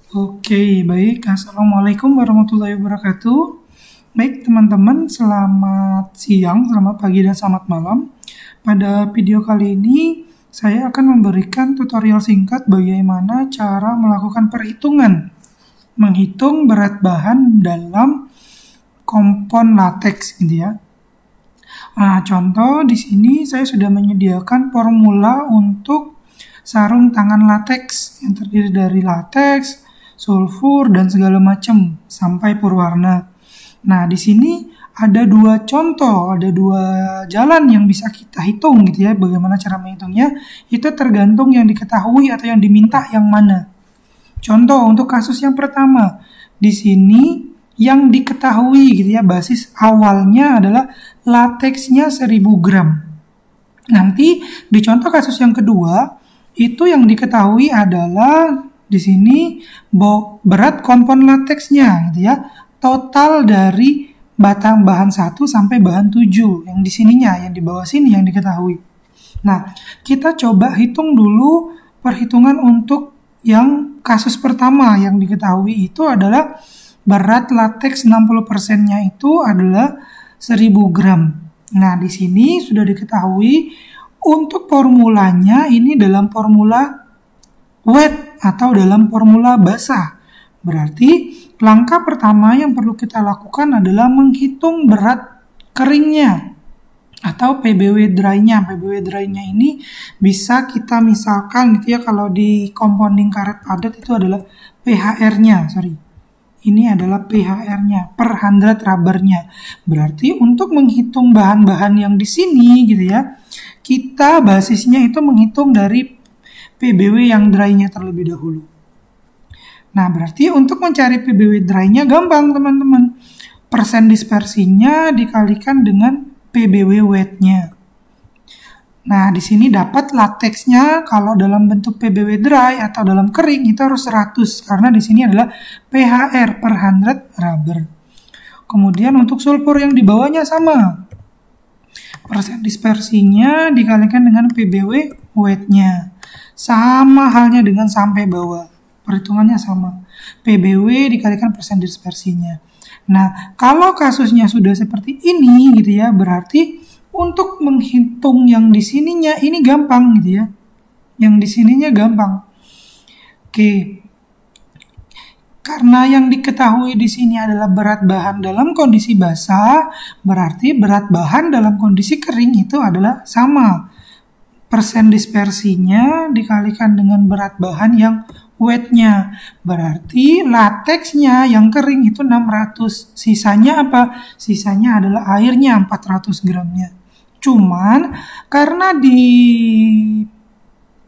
Oke, baik. Assalamualaikum warahmatullahi wabarakatuh. Baik, teman-teman, selamat siang, selamat pagi, dan selamat malam. Pada video kali ini, saya akan memberikan tutorial singkat bagaimana cara melakukan perhitungan, menghitung berat bahan dalam kompon lateks, gitu ya. Nah, contoh di sini saya sudah menyediakan formula untuk sarung tangan lateks yang terdiri dari lateks, sulfur, dan segala macam sampai purwarna. Nah, di sini ada dua contoh, ada dua jalan yang bisa kita hitung gitu ya. Bagaimana cara menghitungnya? Itu tergantung yang diketahui atau yang diminta yang mana. Contoh untuk kasus yang pertama, di sini yang diketahui gitu ya, basis awalnya adalah lateksnya 1000 gram. Nanti di contoh kasus yang kedua, itu yang diketahui adalah di sini berat kompon lateksnya gitu ya. Total dari batang bahan 1 sampai bahan 7 yang di sininya, yang di bawah sini yang diketahui. Nah, kita coba hitung dulu perhitungan untuk yang kasus pertama yang diketahui itu adalah berat lateks 60%-nya itu adalah 1000 gram. Nah, di sini sudah diketahui untuk formulanya ini dalam formula wet atau dalam formula basah. Berarti langkah pertama yang perlu kita lakukan adalah menghitung berat keringnya atau PBW dry-nya. PBW dry-nya ini bisa kita misalkan gitu ya, kalau di compounding karet padat itu adalah PHR-nya, Ini adalah PHR-nya, per 100 rubber-nya. Berarti untuk menghitung bahan-bahan yang di sini gitu ya, kita basisnya itu menghitung dari PBW yang dry-nya terlebih dahulu. Nah, berarti untuk mencari PBW dry-nya gampang, teman-teman. Persen dispersinya dikalikan dengan PBW wet-nya. Nah, di sini dapat lateksnya kalau dalam bentuk PBW dry atau dalam kering itu harus 100 karena di sini adalah PHR per 100 rubber. Kemudian untuk sulfur yang di bawahnya sama. Persen dispersinya dikalikan dengan PBW wet-nya. Sama halnya dengan sampai bawah. Perhitungannya sama. PBW dikalikan persen dispersinya. Nah, kalau kasusnya sudah seperti ini gitu ya, berarti untuk menghitung yang di sininya ini gampang gitu ya. Yang di sininya gampang. Oke. Karena yang diketahui di sini adalah berat bahan dalam kondisi basah, berarti berat bahan dalam kondisi kering itu adalah sama. Persen dispersinya dikalikan dengan berat bahan yang wet-nya. Berarti lateksnya yang kering itu 600. Sisanya apa? Sisanya adalah airnya 400 gramnya. Cuman karena di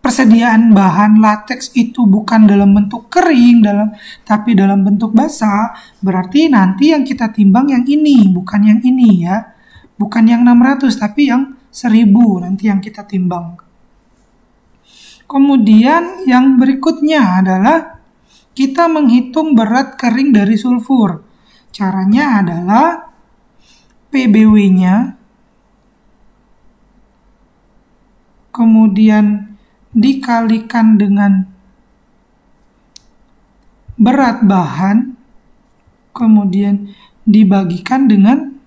persediaan bahan lateks itu bukan dalam bentuk kering, tapi dalam bentuk basah, berarti nanti yang kita timbang yang ini, bukan yang ini ya. Bukan yang 600, tapi yang 1000 nanti yang kita timbang. Kemudian yang berikutnya adalah kita menghitung berat kering dari sulfur. Caranya adalah PBW-nya, kemudian dikalikan dengan berat bahan, kemudian dibagikan dengan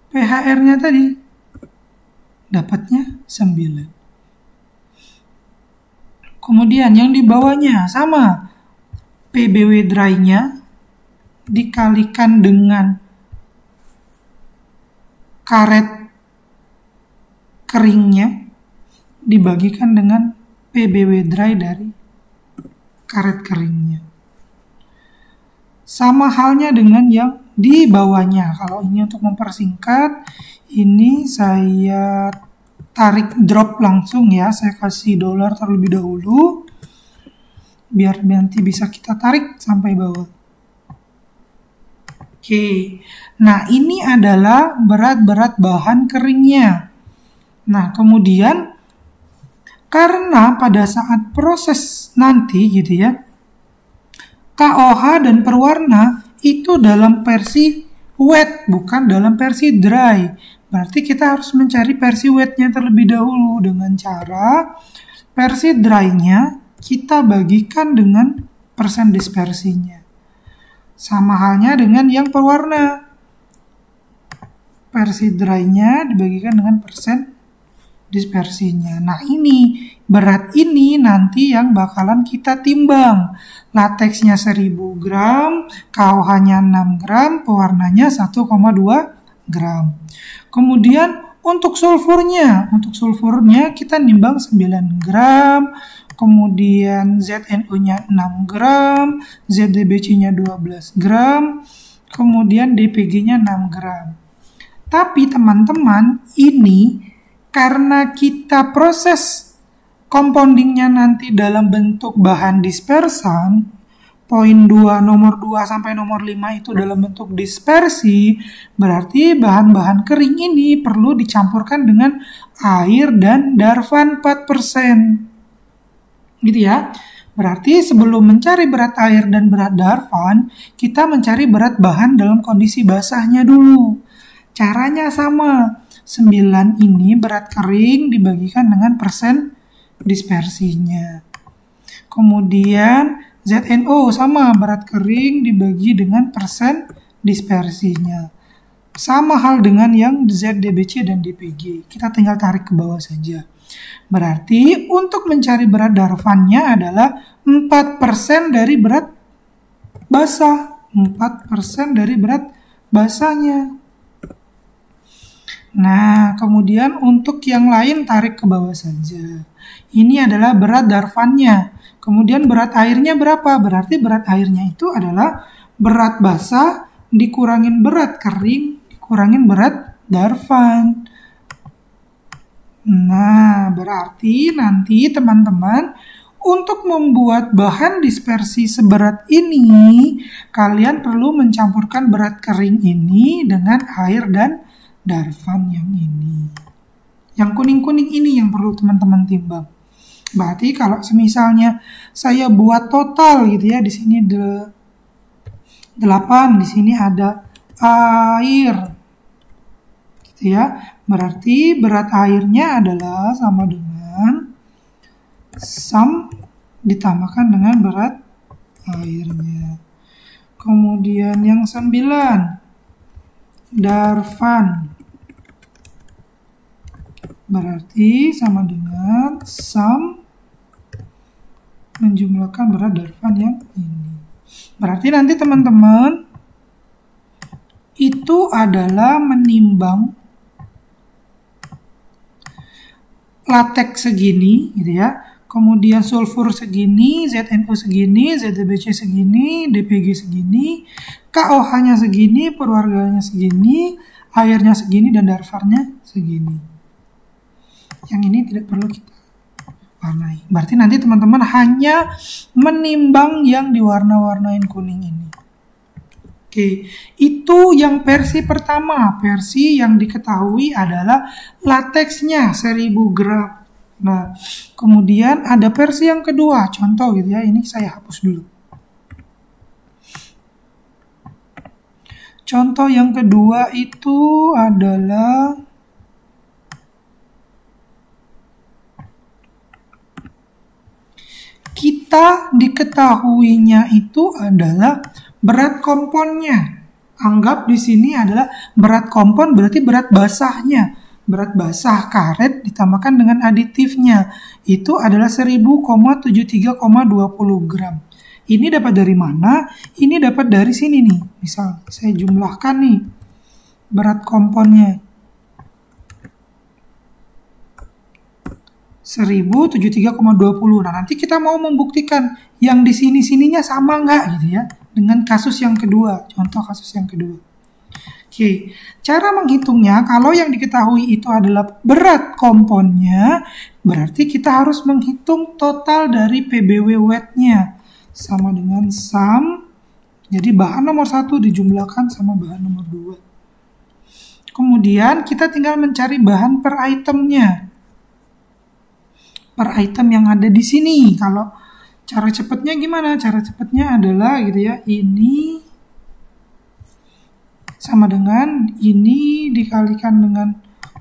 PHR-nya tadi. Dapatnya 9. Kemudian yang di bawahnya sama. PBW dry-nya dikalikan dengan karet keringnya dibagikan dengan PBW dry dari karet keringnya. Sama halnya dengan yang di bawahnya. Kalau ini untuk mempersingkat, ini saya tarik drop langsung ya. Saya kasih dolar terlebih dahulu. Biar nanti bisa kita tarik sampai bawah. Oke. Nah, ini adalah berat-berat bahan keringnya. Nah, kemudian karena pada saat proses nanti gitu ya, KOH dan perwarna itu dalam versi wet, bukan dalam versi dry. Berarti kita harus mencari versi wetnya terlebih dahulu dengan cara versi dry-nya kita bagikan dengan persen dispersinya. Sama halnya dengan yang berwarna. Versi dry-nya dibagikan dengan persen dispersinya. Nah ini, berat ini nanti yang bakalan kita timbang. Lateksnya 1000 gram, KOH-nya 6 gram, pewarnanya 1,2 gram. Kemudian untuk sulfurnya kita nimbang 9 gram, kemudian ZNO-nya 6 gram, ZDBC-nya 12 gram, kemudian DPG-nya 6 gram. Tapi teman-teman, ini karena kita proses compoundingnya nanti dalam bentuk bahan dispersan, poin 2, nomor 2 sampai nomor 5 itu dalam bentuk dispersi, berarti bahan-bahan kering ini perlu dicampurkan dengan air dan darvan 4%. Gitu ya. Berarti sebelum mencari berat air dan berat darvan, kita mencari berat bahan dalam kondisi basahnya dulu. Caranya sama. 9 ini berat kering dibagikan dengan persen dispersinya. Kemudian ZNO sama, berat kering dibagi dengan persen dispersinya. Sama hal dengan yang ZDBC dan DPG. Kita tinggal tarik ke bawah saja. Berarti untuk mencari berat darvannya adalah 4% dari berat basah. 4% dari berat basahnya. Nah, kemudian untuk yang lain tarik ke bawah saja. Ini adalah berat darvannya. Kemudian berat airnya berapa? Berarti berat airnya itu adalah berat basah dikurangin berat kering, dikurangin berat darvan. Nah, berarti nanti teman-teman untuk membuat bahan dispersi seberat ini, kalian perlu mencampurkan berat kering ini dengan air dan darvan yang ini. Yang kuning-kuning ini yang perlu teman-teman timbang. Berarti kalau semisalnya saya buat total gitu ya, di sini 8, di sini ada air. Gitu ya. Berarti berat airnya adalah sama dengan sum ditambahkan dengan berat airnya. Kemudian yang 9, darvan. Berarti sama dengan sum menjumlahkan berat darvan yang ini. Berarti nanti teman-teman itu adalah menimbang lateks segini gitu ya. Kemudian sulfur segini, ZNO segini, ZDBC segini, DPG segini, KOH-nya segini, perwarganya segini, airnya segini, dan darvannya segini. Yang ini tidak perlu kita warnai. Berarti nanti teman-teman hanya menimbang yang diwarna-warnain kuning ini. Oke, itu yang versi pertama. Versi yang diketahui adalah lateksnya 1000 gram. Nah, kemudian ada versi yang kedua. Contoh gitu ya, ini saya hapus dulu. Contoh yang kedua itu adalah kita diketahuinya itu adalah berat komponnya. Anggap di sini adalah berat kompon berarti berat basahnya. Berat basah karet ditambahkan dengan aditifnya. Itu adalah 1000,73,20 gram. Ini dapat dari mana? Ini dapat dari sini nih. Misal saya jumlahkan nih berat komponnya. 1073,20. Nah, nanti kita mau membuktikan yang di sini-sininya sama nggak gitu ya. Dengan kasus yang kedua. Contoh kasus yang kedua. Oke, cara menghitungnya kalau yang diketahui itu adalah berat komponnya, berarti kita harus menghitung total dari PBW weight-nya. Sama dengan sum, jadi bahan nomor 1 dijumlahkan sama bahan nomor 2. Kemudian kita tinggal mencari bahan per itemnya. Per item yang ada di sini. Kalau cara cepatnya gimana? Cara cepatnya adalah gitu ya, ini sama dengan ini dikalikan dengan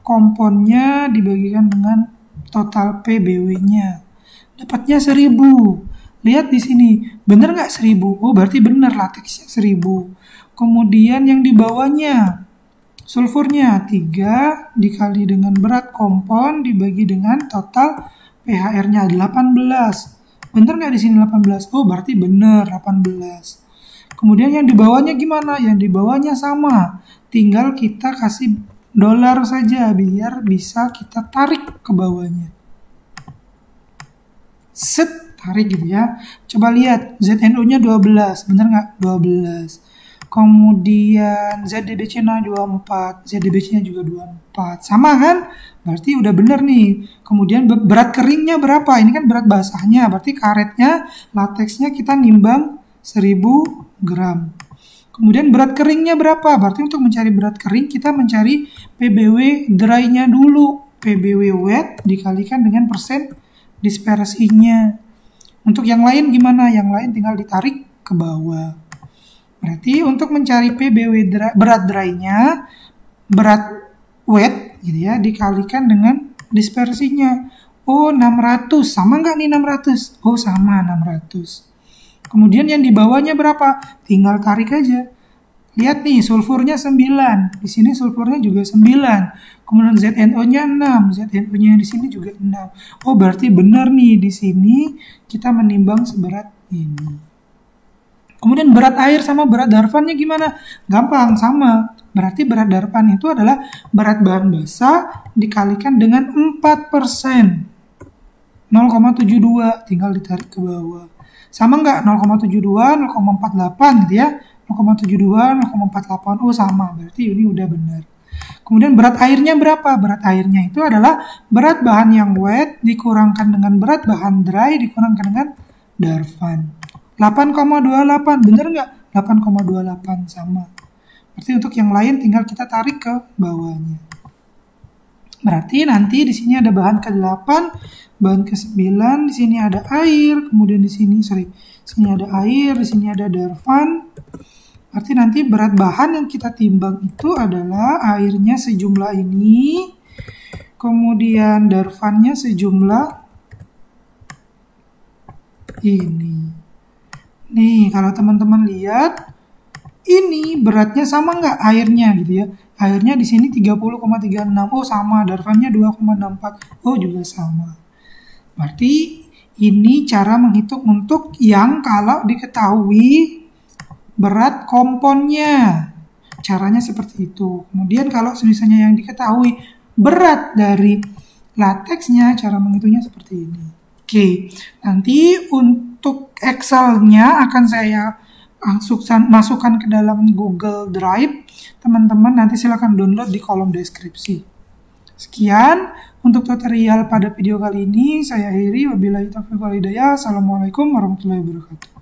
komponnya dibagikan dengan total PBW-nya. dapatnya 1000. Lihat di sini, bener nggak 1000? Oh, berarti bener lateksnya 1000. Kemudian yang di bawahnya, sulfurnya 3 dikali dengan berat kompon dibagi dengan total pHR-nya 18. Bener nggak di sini 18? Oh, berarti bener 18. Kemudian yang di bawahnya gimana? Yang di bawahnya sama. Tinggal kita kasih dolar saja biar bisa kita tarik ke bawahnya. Set, tarik gitu ya. Coba lihat, ZNO-nya 12. Bener nggak? 12. Kemudian ZDBC-nya 24, ZDBC-nya juga 24. Sama kan? Berarti udah bener nih. Kemudian berat keringnya berapa? Ini kan berat basahnya. Berarti karetnya, lateksnya kita nimbang 1000 gram. Kemudian berat keringnya berapa? Berarti untuk mencari berat kering, kita mencari PBW dry-nya dulu. PBW wet dikalikan dengan persen dispersinya. Untuk yang lain gimana? Yang lain tinggal ditarik ke bawah. Berarti untuk mencari PBW berat dry-nya, berat wet gitu ya, dikalikan dengan dispersinya. Oh, 600. Sama nggak nih 600? Oh, sama 600. Kemudian yang di bawahnya berapa? Tinggal tarik aja. Lihat nih, sulfurnya 9. Di sini sulfurnya juga 9. Kemudian ZNO-nya 6. ZNO-nya di sini juga 6. Oh, berarti benar nih di sini kita menimbang seberat ini. Kemudian berat air sama berat darvannya gimana? Gampang, sama. Berarti berat darvan itu adalah berat bahan basah dikalikan dengan 4%. 0,72, tinggal ditarik ke bawah. Sama nggak? 0,72, 0,48 gitu ya. 0,72, 0,48. Oh, sama. Berarti ini udah benar. Kemudian berat airnya berapa? Berat airnya itu adalah berat bahan yang wet dikurangkan dengan berat bahan dry dikurangkan dengan darvan. 8,28, bener nggak? 8,28 sama. Berarti untuk yang lain tinggal kita tarik ke bawahnya. Berarti nanti di sini ada bahan ke-8, bahan ke-9, di sini ada air, kemudian di sini ada air, di sini ada darvan. Berarti nanti berat bahan yang kita timbang itu adalah airnya sejumlah ini, kemudian darvannya sejumlah ini. Nih, kalau teman-teman lihat, ini beratnya sama nggak airnya gitu ya. Airnya di sini 30,36. Oh, sama. Darvannya 2,64. Oh, juga sama. Berarti ini cara menghitung untuk yang kalau diketahui berat komponnya. Caranya seperti itu. Kemudian kalau misalnya yang diketahui berat dari lateksnya, cara menghitungnya seperti ini. Oke, nanti untuk Excel-nya akan saya masukkan ke dalam Google Drive. Teman-teman nanti silakan download di kolom deskripsi. Sekian untuk tutorial pada video kali ini. Saya akhiri. Wabillahi taufiq wal hidayah. Assalamualaikum warahmatullahi wabarakatuh.